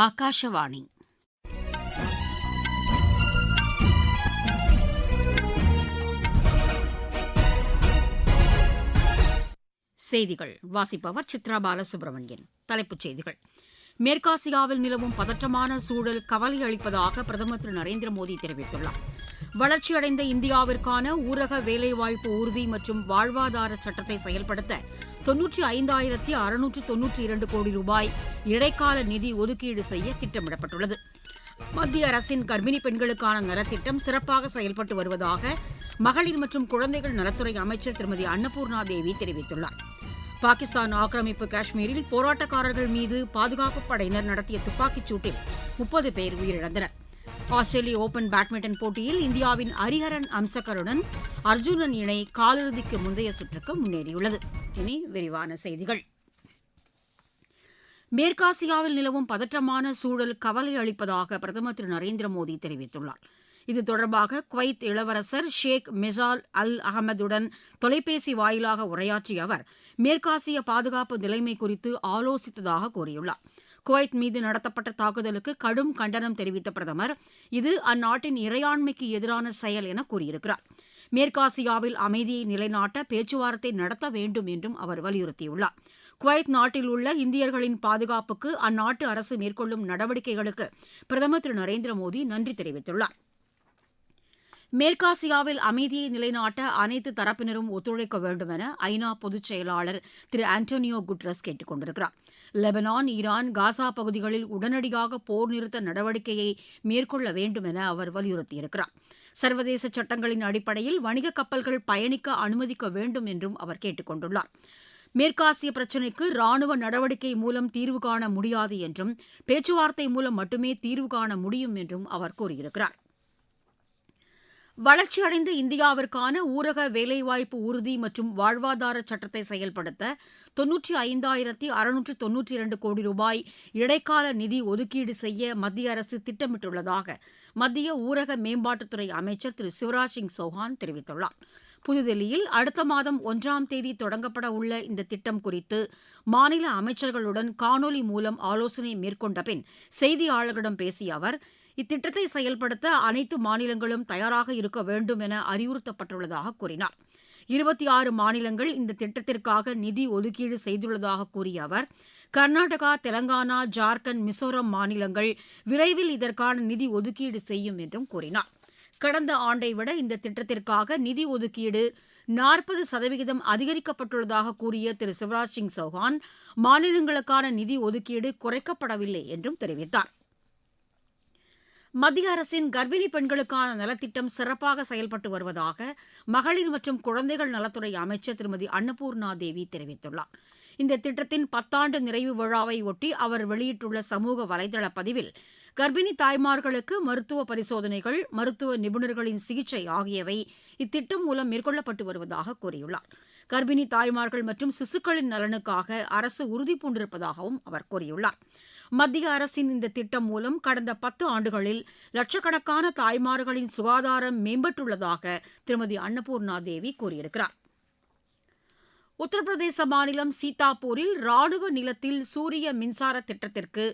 ஆகாஷவாணி. செய்திகள் வாசிப்பவர் சித்ரா பாலசுப்ரமணியன். தலைப்புச் செய்திகள். மேற்காசியாவில் நிலவும் பதற்றமான சூழல் கவலை அளிப்பதாக பிரதமர் திரு நரேந்திர மோடி தெரிவித்துள்ளார். வளர்ச்சியடைந்த இந்தியாவிற்கான ஊரக வேலைவாய்ப்பு உறுதி மற்றும் வாழ்வாதார சட்டத்தை செயல்படுத்த 95,692 கோடி ரூபாய் இடைக்கால நிதி ஒதுக்கீடு செய்ய திட்டமிடப்பட்டுள்ளது. மத்திய அரசின் கர்ப்பிணி பெண்களுக்கான நலத்திட்டம் சிறப்பாக செயல்பட்டு வருவதாக மகளிர் மற்றும் குழந்தைகள் நலத்துறை அமைச்சர் திருமதி அன்னபூர்ணா தேவி தெரிவித்துள்ளார். பாகிஸ்தான் ஆக்கிரமிப்பு காஷ்மீரில் போராட்டக்காரர்கள் மீது பாதுகாப்புப் படையினர் நடத்திய துப்பாக்கிச் சூட்டில் 30 பேர் உயிரிழந்தனர். ஆஸ்திரேலிய ஓபன் பேட்மிண்டன் போட்டியில் இந்தியாவின் ஹரிஹரன் அம்சகருடன் அர்ஜுனன் இணை காலிறுதிக்கு முந்தைய சுற்றுக்கு முன்னேறியுள்ளது. இனி விரிவான செய்திகள். மேற்காசியாவில் நிலவும் பதற்றமான சூழல் கவலை அளிப்பதாக பிரதமர் திரு நரேந்திர மோடி தெரிவித்துள்ளார். இது தொடர்பாக குவைத் இளவரசர் ஷேக் மிசால் அல் அகமதுடன் தொலைபேசி வாயிலாக உரையாற்றிய அவர் மேற்காசிய பாதுகாப்பு நிலைமை குறித்து ஆலோசித்ததாக கூறியுள்ளார். குவைத் மீது நடத்தப்பட்ட தாக்குதலுக்கு கடும் கண்டனம் தெரிவித்த பிரதமர் இது அந்நாட்டின் இறையாண்மைக்கு எதிரான செயல் என கூறியிருக்கிறார். மேற்காசியாவில் அமைதியை நிலைநாட்ட பேச்சுவார்த்தை நடத்த வேண்டும் என்றும் அவர் வலியுறுத்தியுள்ளார். குவைத் நாட்டில் உள்ள இந்தியர்களின் பாதுகாப்புக்கு அந்நாட்டு அரசு மேற்கொள்ளும் நடவடிக்கைகளுக்கு பிரதமர் திரு நரேந்திர மோடி நன்றி தெரிவித்துள்ளார். மேற்காசியாவில் அமைதியை நிலைநாட்ட அனைத்து தரப்பினரும் ஒத்துழைக்க வேண்டும் என ஐநா பொதுச் செயலாளர் திரு ஆண்டோனியோ குட்ரஸ் கேட்டுக் கொண்டிருக்கிறார். லெபனான், ஈரான், காசா பகுதிகளில் உடனடியாக போர் நிறுத்த நடவடிக்கையை மேற்கொள்ள வேண்டும் என அவர் வலியுறுத்தியிருக்கிறார். சர்வதேச சட்டங்களின் அடிப்படையில் வணிக கப்பல்கள் பயணிக்க அனுமதிக்க வேண்டும் என்றும் அவர் கேட்டுக் கொண்டுள்ளார். மேற்காசிய பிரச்சினைக்கு ராணுவ நடவடிக்கை மூலம் தீர்வு காண முடியாது என்றும் பேச்சுவார்த்தை மூலம் மட்டுமே தீர்வு காண முடியும் என்றும் அவர் கூறியிருக்கிறார். வளர்ச்சியடைந்த இந்தியாவிற்கான ஊரக வேலைவாய்ப்பு உறுதி மற்றும் வாழ்வாதார சட்டத்தை செயல்படுத்த 95,692 கோடி ரூபாய் இடைக்கால நிதி ஒதுக்கீடு செய்ய மத்திய அரசு திட்டமிட்டுள்ளதாக மத்திய ஊரக மேம்பாட்டுத்துறை அமைச்சர் திரு சிவராஜ் சிங் சௌஹான் தெரிவித்துள்ளார். புதுதில்லியில் அடுத்த மாதம் 1ஆம் தேதி தொடங்கப்பட உள்ள இந்த திட்டம் குறித்து மாநில அமைச்சர்களுடன் காணொலி மூலம் ஆலோசனை மேற்கொண்ட பின் செய்தியாளர்களிடம் பேசிய அவர் இத்திட்டத்தை செயல்படுத்த அனைத்து மாநிலங்களும் தயாராக இருக்க வேண்டும் என அறிவுறுத்தப்பட்டுள்ளதாக கூறினார். 26 மாநிலங்கள் இந்த திட்டத்திற்காக நிதி ஒதுக்கீடு செய்துள்ளதாக கூறிய அவர் கர்நாடகா, தெலங்கானா, ஜார்க்கண்ட், மிசோரம் மாநிலங்கள் விரைவில் இதற்கான நிதி ஒதுக்கீடு செய்யும் என்றும் கூறினார். கடந்த ஆண்டை விட இந்த திட்டத்திற்காக நிதி ஒதுக்கீடு 40% அதிகரிக்கப்பட்டுள்ளதாக கூறிய திரு சிவராஜ் சிங் சௌஹான் மாநிலங்களுக்கான நிதி ஒதுக்கீடு குறைக்கப்படவில்லை என்றும் தெரிவித்தார். மத்திய அரசின் கர்ப்பிணி பெண்களுக்கான நலத்திட்டம் சிறப்பாக செயல்பட்டு வருவதாக மகளிர் மற்றும் குழந்தைகள் நலத்துறை அமைச்சர் திருமதி அன்னபூர்ணா தேவி தெரிவித்துள்ளார். இந்த திட்டத்தின் 10 ஆண்டு நிறைவு விழாவை ஒட்டி அவர் வெளியிட்டுள்ள சமூக வலைதள பதிவில் கர்ப்பிணி தாய்மார்களுக்கு மருத்துவ பரிசோதனைகள், மருத்துவ நிபுணர்களின் சிகிச்சை ஆகியவை இத்திட்டம் மூலம் மேற்கொள்ளப்பட்டு வருவதாக கூறியுள்ளார். கர்ப்பிணி தாய்மார்கள் மற்றும் சிசுக்களின் நலனுக்காக அரசு உறுதிபூண்டிருப்பதாகவும் அவர் கூறியுள்ளார். மத்திய அரசின் இந்த திட்டம் மூலம் கடந்த 10 ஆண்டுகளில் லட்சக்கணக்கான தாய்மார்களின் சுகாதாரம் மேம்பட்டுள்ளதாக திருமதி அன்னபூர்ணா தேவி கூறியிருக்கிறார். உத்தரப்பிரதேச மாநிலம் சீதாப்பூரில் ராணுவ நிலத்தில் சூரிய மின்சார திட்டத்திற்கு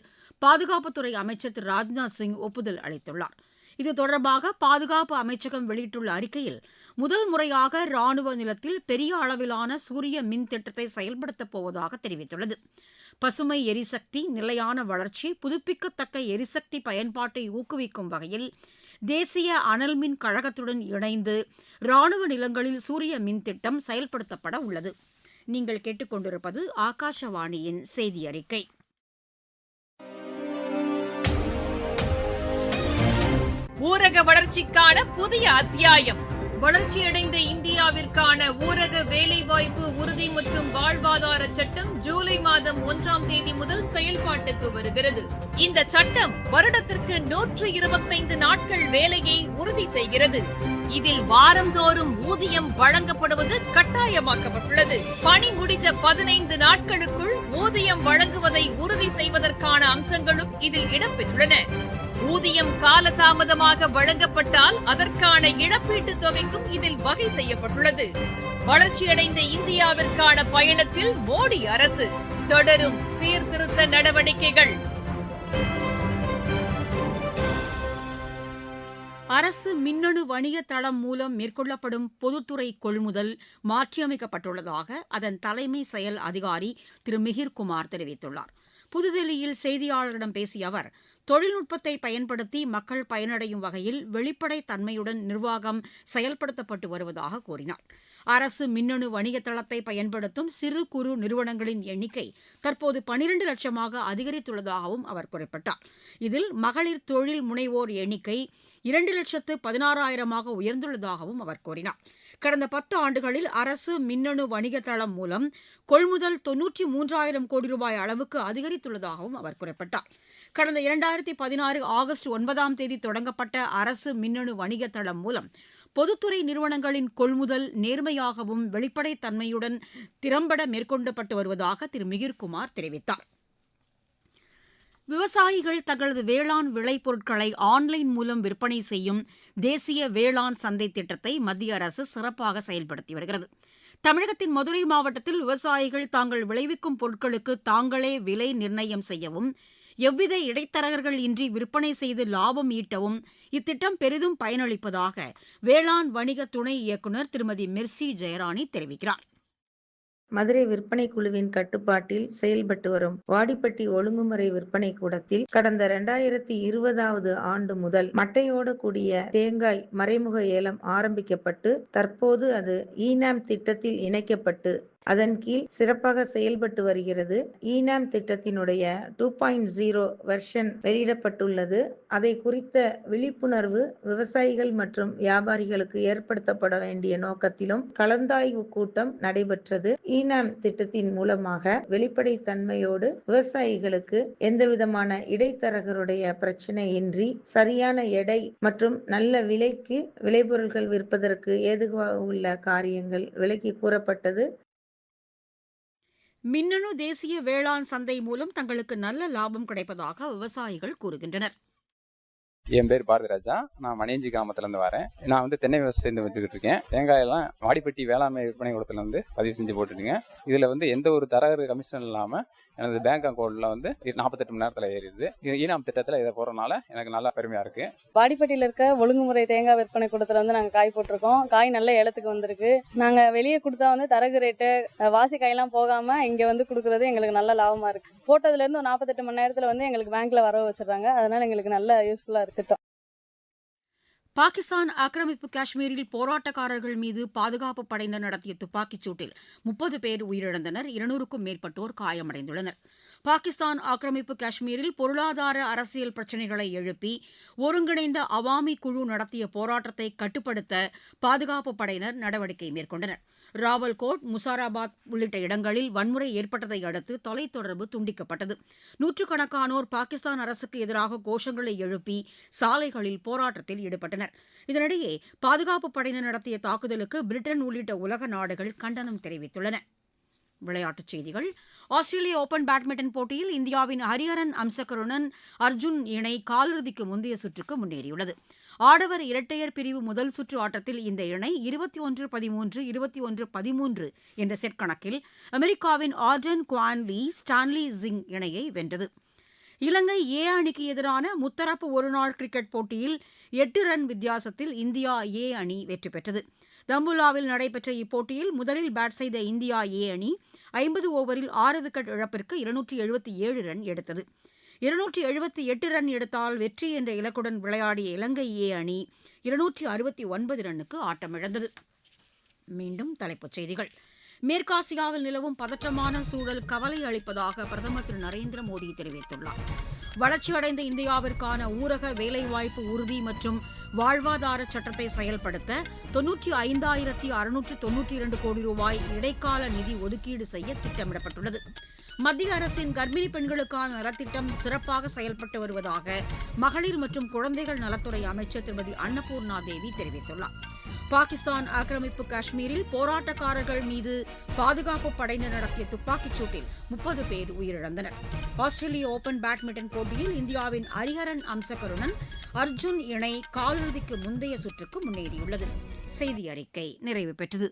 பாதுகாப்புத்துறை அமைச்சர் திரு ராஜ்நாத் சிங் ஒப்புதல் அளித்துள்ளார். இது தொடர்பாக பாதுகாப்பு அமைச்சகம் வெளியிட்டுள்ள அறிக்கையில் முதல் முறையாக ராணுவ நிலத்தில் பெரிய அளவிலான சூரிய மின் திட்டத்தை செயல்படுத்தப் போவதாக தெரிவித்துள்ளது. பசுமை எரிசக்தி, நிலையான வளர்ச்சி, புதுப்பிக்கத்தக்க எரிசக்தி பயன்பாட்டை ஊக்குவிக்கும் வகையில் தேசிய அனல் மின் கழகத்துடன் இணைந்து ராணுவ நிலங்களில் சூரிய மின் திட்டம் செயல்படுத்தப்பட உள்ளது. நீங்கள் கேட்டுக்கொண்டிருப்பது ஆகாஷவாணியின் செய்தி அறிக்கை. ஊரக வளர்ச்சிக்கான புதிய அத்தியாயம். வளர்ச்சியடைந்த இந்தியாவிற்கான ஊரக வேலைவாய்ப்பு உறுதி மற்றும் வாழ்வாதார சட்டம் ஜூலை மாதம் 1ஆம் தேதி முதல் செயல்பாட்டுக்கு வருகிறது. இந்த சட்டம் வருடத்திற்கு 125 நாட்கள் வேலையை உறுதி செய்கிறது. இதில் வாரந்தோறும் ஊதியம் வழங்கப்படுவது கட்டாயமாக்கப்பட்டுள்ளது. பணி முடிந்த 15 நாட்களுக்குள் ஊதியம் வழங்குவதை உறுதி செய்வதற்கான அம்சங்களும் இதில் இடம்பெற்றுள்ளன. ஊதியம் காலதாமதமாக வழங்கப்பட்டால் அதற்கான இழப்பீட்டுத் தொகைக்கும் இதில் வகை செய்யப்பட்டுள்ளது. வளர்ச்சியடைந்த இந்தியாவிற்கான பயணத்தில் மோடி அரசு தொடரும் சீர்திருத்த நடவடிக்கைகள். அரசு மின்னணு வணிக தளம் மூலம் மேற்கொள்ளப்படும் பொதுத்துறை கொள்முதல் மாற்றியமைக்கப்பட்டுள்ளதாக அதன் தலைமை செயல் அதிகாரி திரு மிகிர்குமார் தெரிவித்துள்ளார். புதுதில்லியில் செய்தியாளர்களிடம் பேசிய அவர், தொழில்நுட்பத்தை பயன்படுத்தி மக்கள் பயனடையும் வகையில் வெளிப்படைத் தன்மையுடன் நிர்வாகம் செயல்படுத்தப்பட்டு வருவதாக கூறினார். அரசு மின்னணு வணிக தளத்தை பயன்படுத்தும் சிறு குறு நிறுவனங்களின் எண்ணிக்கை தற்போது 12 லட்சமாக அதிகரித்துள்ளதாகவும் அவர் குறிப்பிட்டார். இதில் மகளிர் தொழில் முனைவோர் எண்ணிக்கை 2,16,000 உயர்ந்துள்ளதாகவும் அவர் கூறினார். கடந்த 10 ஆண்டுகளில் அரசு மின்னணு வணிக தளம் மூலம் கொள்முதல் 93,000 கோடி ரூபாய் அளவுக்கு அதிகரித்துள்ளதாகவும் அவர் குறிப்பிட்டார். கடந்த 2016 ஆகஸ்ட் 9ஆம் தேதி தொடங்கப்பட்ட அரசு மின்னணு வணிக தளம் மூலம் பொதுத்துறை நிறுவனங்களின் கொள்முதல் நேர்மையாகவும் வெளிப்படைத் தன்மையுடன் திறம்பட மேற்கொள்ளப்பட்டு வருவதாக திரு மிகிர்குமார் தெரிவித்தார். விவசாயிகள் தங்களது வேளாண் விளைபொருட்களை ஆன்லைன் மூலம் விற்பனை செய்யும் தேசிய வேளாண் சந்தை திட்டத்தை மத்திய அரசு சிறப்பாக செயல்படுத்தி வருகிறது. தமிழகத்தின் மதுரை மாவட்டத்தில் விவசாயிகள் தாங்கள் விளைவிக்கும் பொருட்களுக்கு தாங்களே விலை நிர்ணயம் செய்யவும், எவ்வித இடைத்தரகர்கள் இன்றி விற்பனை செய்து லாபம் ஈட்டவும் இத்திட்டம் பெரிதும் பயனளிப்பதாக வேளாண் வணிக துணை இயக்குநர் திருமதி மெர்சி ஜெயராணி தெரிவிக்கிறார். மதுரை விற்பனை குழுவின் கட்டுப்பாட்டில் செயல்பட்டு வரும் வாடிப்பட்டி ஒழுங்குமுறை விற்பனை கூடத்தில் கடந்த 2020 ஆண்டு முதல் மட்டையோடு கூடிய தேங்காய் மறைமுக ஏலம் ஆரம்பிக்கப்பட்டு தற்போது அது ஈனாம் திட்டத்தில் இணைக்கப்பட்டு அதன் கீழ் சிறப்பாக செயல்பட்டு வருகிறது. ஈனாம் திட்டத்தினுடைய 2.0 வெர்ஷன் வெளியிடப்பட்டுள்ளது. அதை குறித்த விழிப்புணர்வு விவசாயிகள் மற்றும் வியாபாரிகளுக்கு ஏற்படுத்தப்பட வேண்டிய நோக்கத்திலும் கலந்தாய்வு கூட்டம் நடைபெற்றது. ஈனாம் திட்டத்தின் மூலமாக வெளிப்படைத்தன்மையோடு விவசாயிகளுக்கு எந்தவிதமான இடைத்தரகருடைய பிரச்சனையின்றி சரியான எடை மற்றும் நல்ல விலைக்கு விளைபொருட்கள் விற்பதற்கு ஏதுவாக உள்ள காரியங்கள் விலக்கி கூறப்பட்டது. மின்னணு தேசிய வேளாண் சந்தை மூலம் தங்களுக்கு நல்ல லாபம் கிடைப்பதாக விவசாயிகள் கூறுகின்றனர். என் பேர் பாரதிராஜா. நான் மணியஞ்சி கிராமத்துலேருந்து வரேன். நான் தென்னை விவசாயம் வச்சுக்கிட்டு இருக்கேன். தேங்காயெல்லாம் வாடிப்பட்டி வேளாண்மை விற்பனை கூடத்துல பதிவு செஞ்சு போட்டுருக்கேன். இதில் எந்த ஒரு தரகர் கமிஷன் இல்லாமல் எனது பேங்க் அக்கௌண்ட்ல 48 மணி நேரத்தில் ஏறிடுது. ஈனாம் திட்டத்தில் இதை போறதுனால எனக்கு நல்லா பெருமையா இருக்கு. வாடிப்பட்டியில இருக்க ஒழுங்குமுறை தேங்காய் விற்பனை கூடத்துல நாங்க காய் போட்டிருக்கோம். காய் நல்ல ஏலத்துக்கு வந்திருக்கு. நாங்க வெளியே கொடுத்தா தரகு ரேட்டு வாசி காயெல்லாம் போகாம இங்க கொடுக்கறது எங்களுக்கு நல்ல லாபமா இருக்கு. போட்டதுல இருந்து 48 மணி நேரத்துல எங்களுக்கு பேங்க்ல வரவு வச்சிடறாங்க. அதனால எங்களுக்கு நல்ல யூஸ்ஃபுல்லா இருக்கு திட்டம். பாகிஸ்தான் ஆக்கிரமிப்பு காஷ்மீரில் போராட்டக்காரர்கள் மீது பாதுகாப்பு படையினர் நடத்திய துப்பாக்கிச் சூட்டில் 30 பேர் உயிரிழந்தனர். 200க்கும் மேற்பட்டோர் காயமடைந்துள்ளனர். பாகிஸ்தான் ஆக்கிரமிப்பு காஷ்மீரில் பொருளாதார அரசியல் பிரச்சினைகளை எழுப்பி ஒருங்கிணைந்த அவாமி குழு நடத்திய போராட்டத்தை கட்டுப்படுத்த பாதுகாப்பு படையினர் நடவடிக்கை மேற்கொண்டனர். ராவல்கோட், முசாராபாத் உள்ளிட்ட இடங்களில் வன்முறை ஏற்பட்டதை அடுத்து தொலைத்தொடர்பு துண்டிக்கப்பட்டது. நூற்றுக்கணக்கானோர் பாகிஸ்தான் அரசுக்கு எதிராக கோஷங்களை எழுப்பி சாலைகளில் போராட்டத்தில் ஈடுபட்டனர். இதனிடையே பாதுகாப்பு படையினர் நடத்திய தாக்குதலுக்கு பிரிட்டன் உள்ளிட்ட உலக நாடுகள் கண்டனம் தெரிவித்துள்ளன. விளையாட்டுச் செய்திகள். ஆஸ்திரேலிய ஓபன் பேட்மிண்டன் போட்டியில் இந்தியாவின் ஹரிஹரன் அம்சகருடன் அர்ஜுன் இணை காலிறுதிக்கு முந்தைய சுற்றுக்கு முன்னேறியுள்ளது. ஆடவர் இரட்டையர் பிரிவு முதல் சுற்று ஆட்டத்தில் இந்த இணை 21-13, 21-13 என்ற செட் கணக்கில் அமெரிக்காவின் ஆர்டன் குவான்லி ஸ்டான்லி ஜிங் இணையை வென்றது. இலங்கை ஏ அணிக்கு எதிரான முத்தரப்பு ஒருநாள் கிரிக்கெட் போட்டியில் 8 ரன் வித்தியாசத்தில் இந்தியா ஏ அணி வெற்றி பெற்றது. தம்புலாவில் நடைபெற்ற இப்போட்டியில் முதலில் பேட் செய்த இந்தியா ஏ அணி 50 ஓவரில் 6 விக்கெட் இழப்பிற்கு 277 ரன் எடுத்தது. 278 ரன் எடுத்தால் வெற்றி என்ற இலக்குடன் விளையாடிய இலங்கை ஏ அணி 269 ரன்னுக்கு ஆட்டமிழந்தது. மீண்டும் தலைப்புச் செய்திகள். மேற்காசியாவில் நிலவும் பதற்றமான சூழல் கவலை அளிப்பதாக பிரதமர் திரு நரேந்திர மோடி தெரிவித்துள்ளார். வளர்ச்சியடைந்த இந்தியாவிற்கான ஊரக வேலைவாய்ப்பு உறுதி மற்றும் வாழ்வாதார சட்டத்தை செயல்படுத்த 95,692 கோடி ரூபாய் இடைக்கால நிதி ஒதுக்கீடு செய்ய திட்டமிடப்பட்டுள்ளது. மத்திய அரசின் கர்ப்பிணி பெண்களுக்கான நலத்திட்டம் சிறப்பாக செயல்பட்டு வருவதாக மகளிர் மற்றும் குழந்தைகள் நலத்துறை அமைச்சர் திருமதி அன்னபூர்ணா தேவி தெரிவித்துள்ளார். பாகிஸ்தான் ஆக்கிரமிப்பு காஷ்மீரில் போராட்டக்காரர்கள் மீது பாதுகாப்பு படையினர் நடத்திய துப்பாக்கிச் சூட்டில் 30 பேர் உயிரிழந்தனர். ஆஸ்திரேலிய ஓபன் பேட்மிண்டன் போட்டியில் இந்தியாவின் ஹரிஹரன் அம்சகருடன் அர்ஜுன் இணை காலிறுதிக்கு முந்தைய சுற்றுக்கு முன்னேறியுள்ளது. செய்தி அறிக்கை நிறைவு பெற்றது.